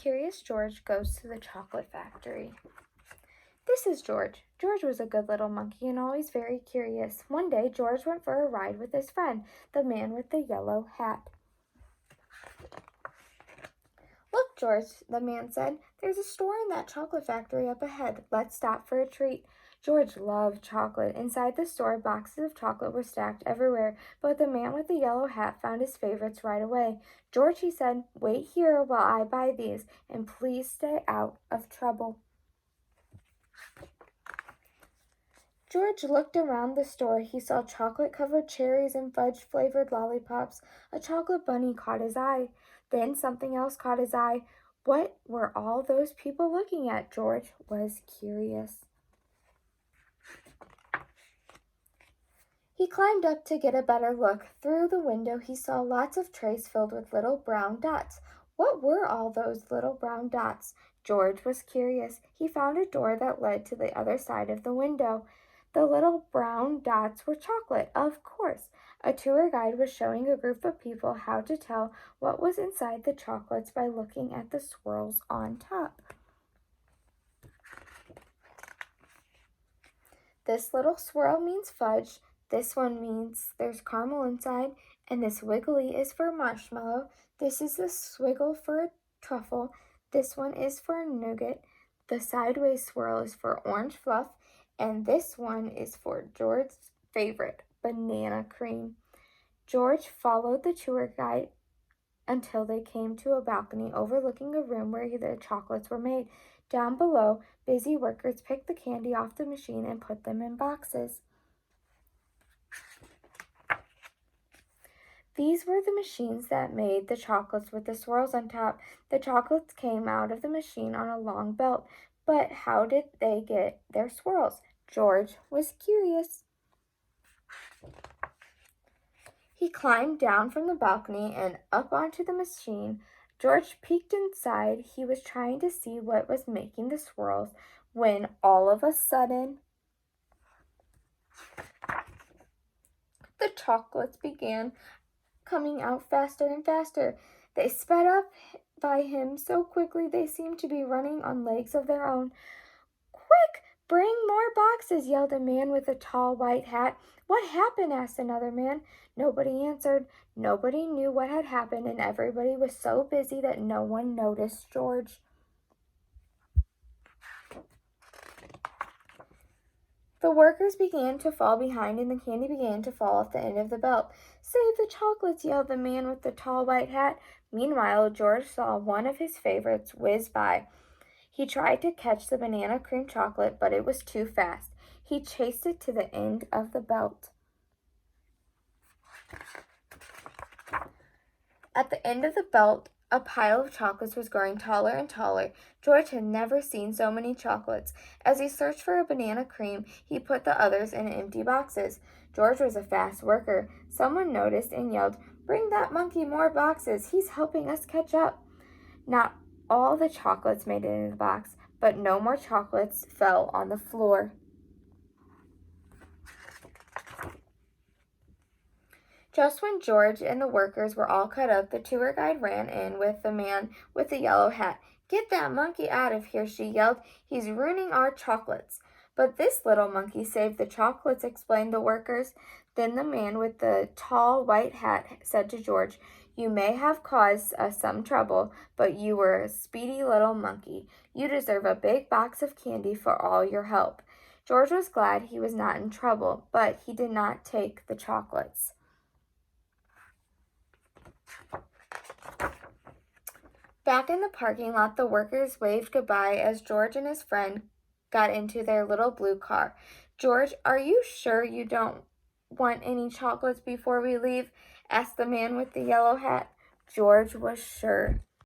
Curious George goes to the chocolate factory. This is George. George was a good little monkey and always very curious. One day, George went for a ride with his friend, the man with the yellow hat. Look, George, the man said, there's a store in that chocolate factory up ahead. Let's stop for a treat. George loved chocolate. Inside the store, boxes of chocolate were stacked everywhere, but the man with the yellow hat found his favorites right away. George, he said, wait here while I buy these, and please stay out of trouble. George looked around the store. He saw chocolate-covered cherries and fudge-flavored lollipops. A chocolate bunny caught his eye. Then something else caught his eye. What were all those people looking at? George was curious. He climbed up to get a better look. Through the window, he saw lots of trays filled with little brown dots. What were all those little brown dots? George was curious. He found a door that led to the other side of the window. The little brown dots were chocolate, of course. A tour guide was showing a group of people how to tell what was inside the chocolates by looking at the swirls on top. This little swirl means fudge. This one means there's caramel inside, and this wiggly is for marshmallow. This is the swiggle for a truffle. This one is for nougat. The sideways swirl is for orange fluff, and this one is for George's favorite, banana cream. George followed the tour guide until they came to a balcony overlooking a room where the chocolates were made. Down below, busy workers picked the candy off the machine and put them in boxes. These were the machines that made the chocolates with the swirls on top. The chocolates came out of the machine on a long belt. But how did they get their swirls? George was curious. He climbed down from the balcony and up onto the machine. George peeked inside. He was trying to see what was making the swirls when all of a sudden the chocolates began coming out faster and faster. They sped up by him so quickly they seemed to be running on legs of their own. Quick, bring more boxes, yelled a man with a tall white hat. What happened? Asked another man. Nobody answered. Nobody knew what had happened, and everybody was so busy that no one noticed George. The workers began to fall behind, and the candy began to fall off the end of the belt. Save the chocolates, yelled the man with the tall white hat. Meanwhile, George saw one of his favorites whiz by. He tried to catch the banana cream chocolate, but it was too fast. He chased it to the end of the belt. At the end of the belt, a pile of chocolates was growing taller and taller. George had never seen so many chocolates. As he searched for a banana cream, he put the others in empty boxes. George was a fast worker. Someone noticed and yelled, "Bring that monkey more boxes. He's helping us catch up." Not all the chocolates made it in the box, but no more chocolates fell on the floor. Just when George and the workers were all cut up, the tour guide ran in with the man with the yellow hat. "Get that monkey out of here," she yelled. "He's ruining our chocolates." "But this little monkey saved the chocolates," explained the workers. Then the man with the tall white hat said to George, "You may have caused us some trouble, but you were a speedy little monkey. You deserve a big box of candy for all your help." George was glad he was not in trouble, but he did not take the chocolates. Back in the parking lot, the workers waved goodbye as George and his friend got into their little blue car. "George, are you sure you don't want any chocolates before we leave?" asked the man with the yellow hat. George was sure.